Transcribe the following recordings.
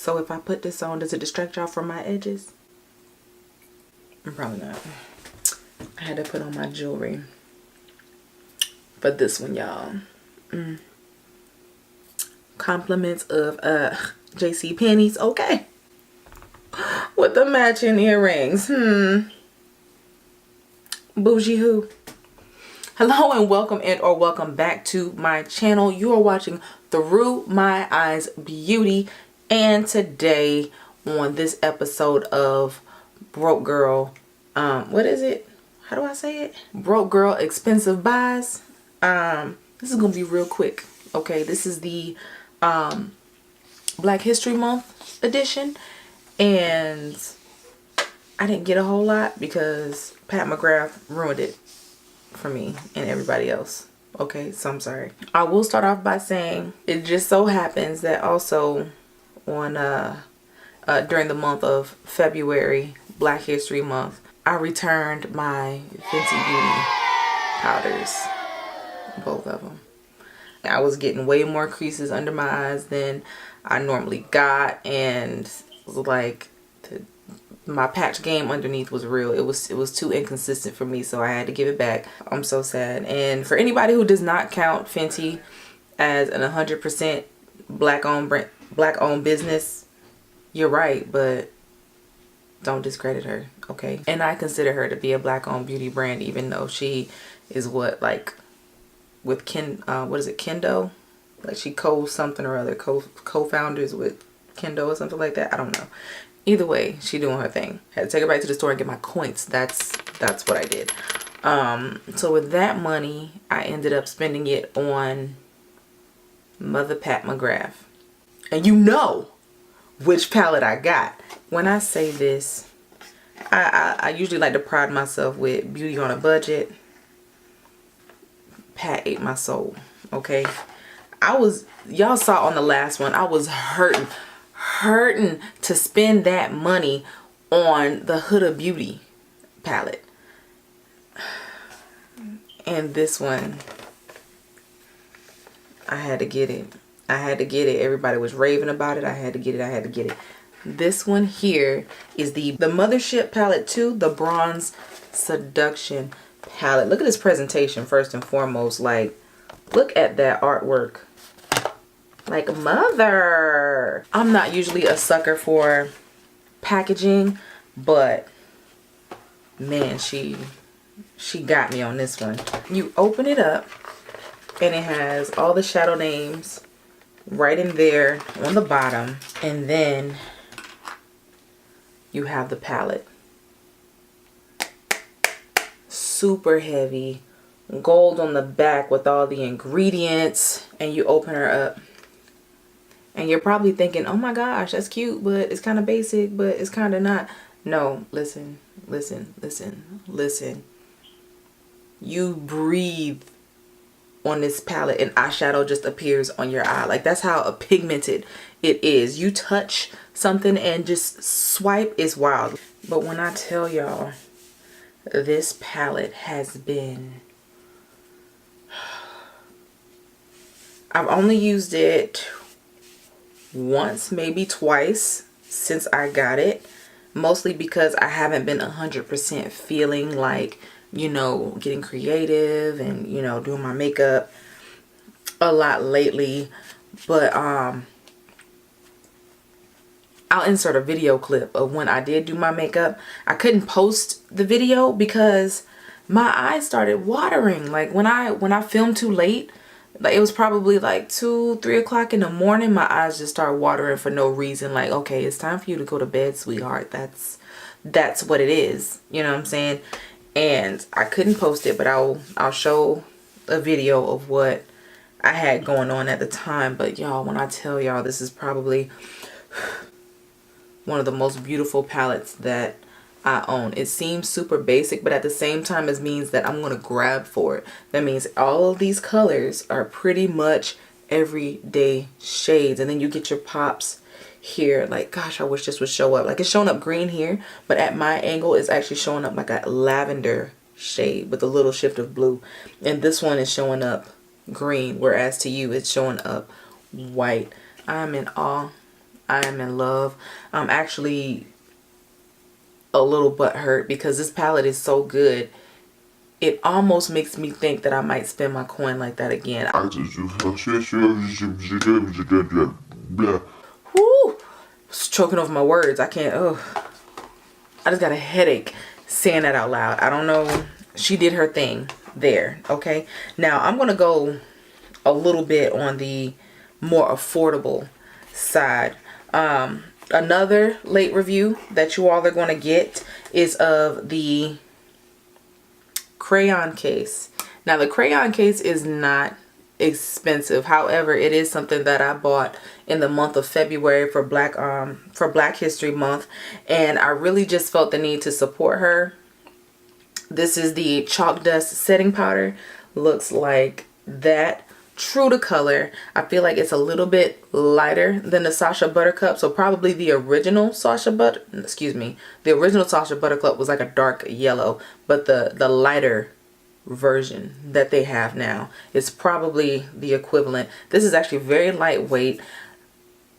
So if I put this on, does it distract y'all from my edges? Probably not. I had to put on my jewelry for this one, y'all. Compliments of JC Penney's, okay. With the matching earrings. Bougie who? Hello and welcome or welcome back to my channel. You are watching Through My Eyes Beauty, and today on this episode of Broke Girl, what is it? How do I say it? Broke Girl Expensive Buys. This is gonna be real quick. Okay, this is the Black History Month edition, and I didn't get a whole lot because Pat McGrath ruined it for me and everybody else. Okay, so I'm sorry. I will start off by saying it just so happens that also on during the month of February, Black History Month, I returned my Fenty Beauty powders, both of them. I was getting way more creases under my eyes than I normally got, and like my patch game underneath was real. It was too inconsistent for me, so I had to give it back. I'm so sad. And for anybody who does not count Fenty as an 100% black owned business, you're right, but don't discredit her, okay? And I consider her to be a black owned beauty brand, even though she is what, like, with what is it, Kendo? Like she something or other, co-founders with Kendo or something like that. I don't know. Either way, she doing her thing. Had to take her back to the store and get my coins. That's what I did. So with that money, I ended up spending it on Mother Pat McGrath. And you know which palette I got. When I say this, I usually like to pride myself with beauty on a budget. Pat ate my soul, okay? Y'all saw on the last one, I was hurting to spend that money on the Huda Beauty palette. And this one, I had to get it. I had to get it. Everybody was raving about it. I had to get it. This one here is the Mothership palette 2, the Bronze Seduction palette. Look at this presentation first and foremost. Like, look at that artwork. Like, mother. I'm not usually a sucker for packaging, but man, she got me on this one. You open it up and it has all the shadow names right in there on the bottom, and then you have the palette. Super heavy, gold on the back with all the ingredients, and you open her up and you're probably thinking, oh my gosh, that's cute, but it's kind of basic, but it's kind of not. No, listen. You breathe on this palette and eyeshadow just appears on your eye. Like, that's how pigmented it is. You touch something and just swipe, is wild. But when I tell y'all, this palette has been, I've only used it once, maybe twice since I got it, mostly because I haven't been 100% feeling like, you know, getting creative and, you know, doing my makeup a lot lately. But I'll insert a video clip of when I did do my makeup. I couldn't post the video because my eyes started watering. Like, when I filmed too late, like it was probably like 2-3 o'clock in the morning, my eyes just started watering for no reason. Like, okay, it's time for you to go to bed, sweetheart. That's what it is. You know what I'm saying? And I couldn't post it, but I'll show a video of what I had going on at the time. But y'all, when I tell y'all, this is probably one of the most beautiful palettes that I own. It seems super basic, but at the same time it means that I'm going to grab for it. That means all of these colors are pretty much everyday shades, and then you get your pops here. Like, gosh, I wish this would show up. Like, it's showing up green here, but at my angle it's actually showing up like a lavender shade with a little shift of blue, and this one is showing up green, whereas to you it's showing up white. I'm in awe I am in love. I'm actually a little butthurt because this palette is so good. It almost makes me think that I might spend my coin like that again. Woo! Choking over my words. I can't. Oh, I just got a headache saying that out loud. I don't know. She did her thing there. Okay. Now I'm gonna go a little bit on the more affordable side. Another late review that you all are going to get is of the Crayon case. Now the Crayon case is not expensive. However, it is something that I bought in the month of February for Black History Month, and I really just felt the need to support her. This is the Chalk Dust setting powder. Looks like that. True to color. I feel like it's a little bit lighter than the Sacha Buttercup, so probably the original Sacha Buttercup was like a dark yellow, but the lighter version that they have now is probably the equivalent. This is actually very lightweight.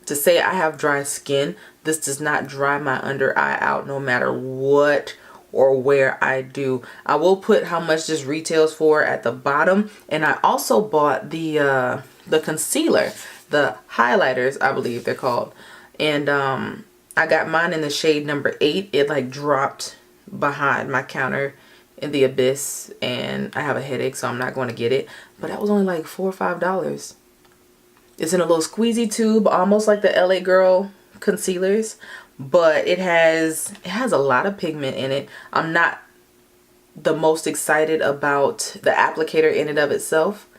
To say I have dry skin, this does not dry my under eye out no matter what or where I do. I will put how much this retails for at the bottom. And I also bought the concealer, the highlighters, I believe they're called. And I got mine in the shade number 8. It like dropped behind my counter in the abyss, and I have a headache, so I'm not going to get it. But that was only like $4 or $5. It's in a little squeezy tube, almost like the LA Girl concealers, but it has a lot of pigment in it. I'm not the most excited about the applicator in and of itself,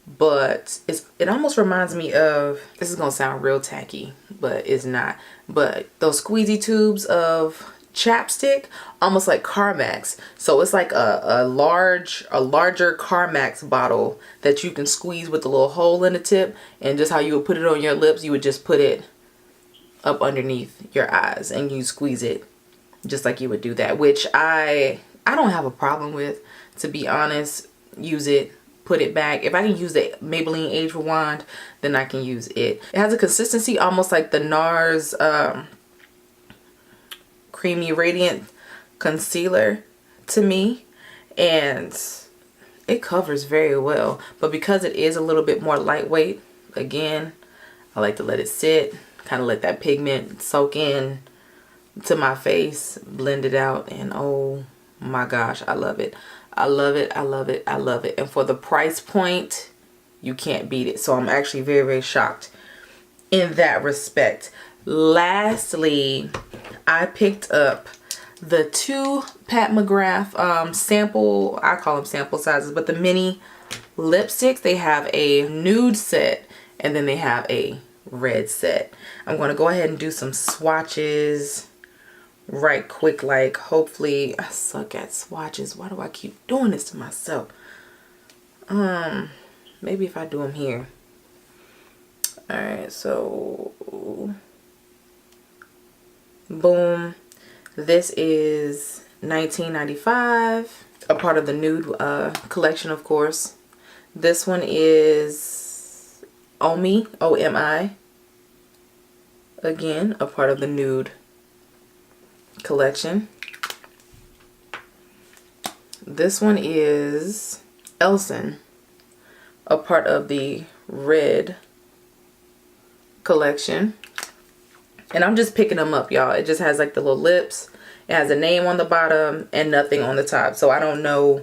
but it almost reminds me of, this is gonna sound real tacky, but it's not, but those squeezy tubes of chapstick, almost like Carmex. So it's like a larger Carmex bottle that you can squeeze with a little hole in the tip, and just how you would put it on your lips, you would just put it up underneath your eyes and you squeeze it just like you would do that, which I don't have a problem with, to be honest. Use it, put it back. If I can use the Maybelline Age Rewind, then I can use it. It has a consistency almost like the NARS Creamy Radiant Concealer to me, and it covers very well. But because it is a little bit more lightweight, again, I like to let it sit, kind of let that pigment soak in to my face, blend it out, and oh my gosh, I love it. I love it. I love it. I love it. And for the price point, you can't beat it. So I'm actually very, very shocked in that respect. Lastly, I picked up the 2 Pat McGrath sample, I call them sample sizes, but the mini lipsticks. They have a nude set and then they have a red set. I'm going to go ahead and do some swatches right quick. Like, hopefully, I suck at swatches. Why do I keep doing this to myself? Maybe if I do them here. All right, so boom. This is $19.95, a part of the nude collection, of course. This one is Omi, O-M-I. Again, a part of the nude collection. This one is Elson, a part of the red collection. And I'm just picking them up, y'all. It just has like the little lips. It has a name on the bottom and nothing on the top. So I don't know.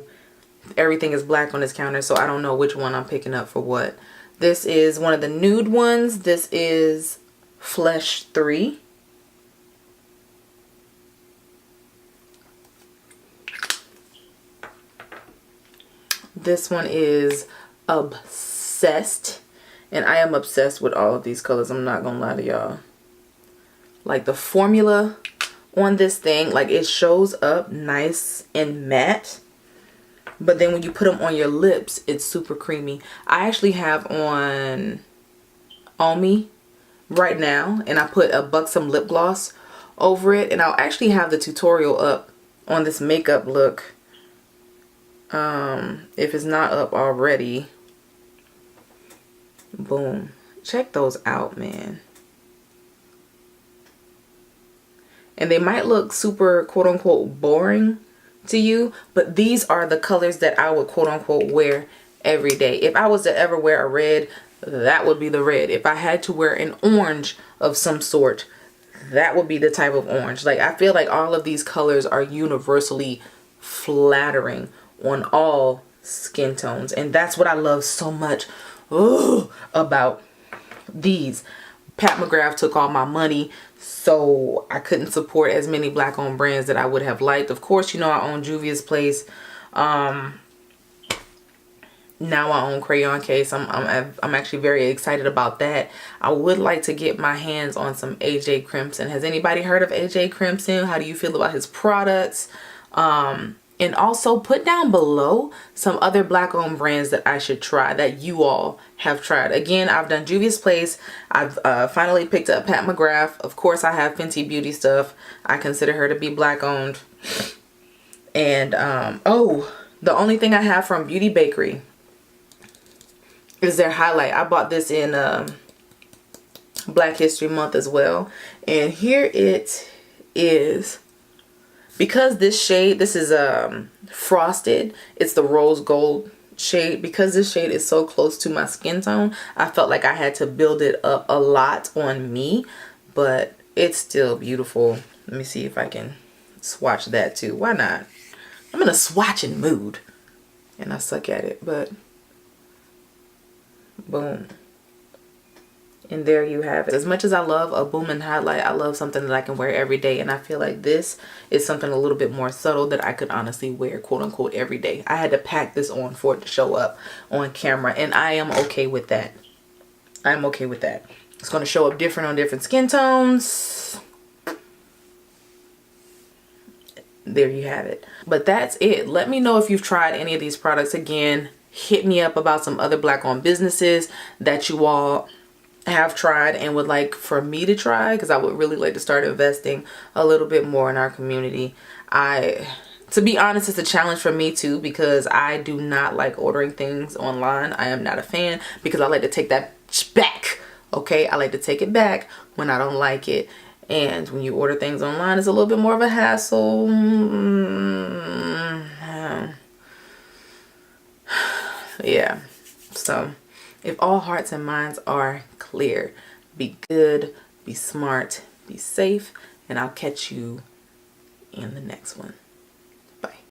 Everything is black on this counter, so I don't know which one I'm picking up for what. This is one of the nude ones. This is Flesh 3. This one is Obsessed. And I am obsessed with all of these colors. I'm not gonna lie to y'all. Like the formula on this thing, like it shows up nice and matte. But then when you put them on your lips, it's super creamy. I actually have on Omi right now, and I put a Buxom lip gloss over it. And I'll actually have the tutorial up on this makeup look. If it's not up already. Boom. Check those out, man. and they might look super quote unquote boring to you, but these are the colors that I would quote unquote wear every day. If I was to ever wear a red, that would be the red. If I had to wear an orange of some sort, that would be the type of orange. Like, I feel like all of these colors are universally flattering on all skin tones, and that's what I love so much about these. Pat McGrath took all my money, so I couldn't support as many black owned brands that I would have liked. Of course, you know, I own Juvia's Place. Now I own Crayon Case. I'm actually very excited about that. I would like to get my hands on some AJ Crimson. Has anybody heard of AJ Crimson? How do you feel about his products? And also put down below some other black owned brands that I should try, that you all have tried. Again, I've done Juvia's Place. I've finally picked up Pat McGrath. Of course, I have Fenty Beauty stuff. I consider her to be black owned. And oh, the only thing I have from Beauty Bakery is their highlight. I bought this in Black History Month as well. And here it is. Because this shade, this is frosted, it's the rose gold shade. Because this shade is so close to my skin tone, I felt like I had to build it up a lot on me, but it's still beautiful. Let me see if I can swatch that too. Why not? I'm in a swatching mood and I suck at it, but boom. And there you have it. As much as I love a booming highlight, I love something that I can wear every day. And I feel like this is something a little bit more subtle that I could honestly wear, quote unquote, every day. I had to pack this on for it to show up on camera. And I am okay with that. I'm okay with that. It's going to show up different on different skin tones. There you have it. But that's it. Let me know if you've tried any of these products. Again, hit me up about some other black owned businesses that you all have tried and would like for me to try, because I would really like to start investing a little bit more in our community. To be honest, it's a challenge for me too, because I do not like ordering things online. I am not a fan, because I like to take that back. Okay, I like to take it back when I don't like it. And when you order things online, it's a little bit more of a hassle. Yeah, so if all hearts and minds are clear, be good, be smart, be safe, and I'll catch you in the next one. Bye.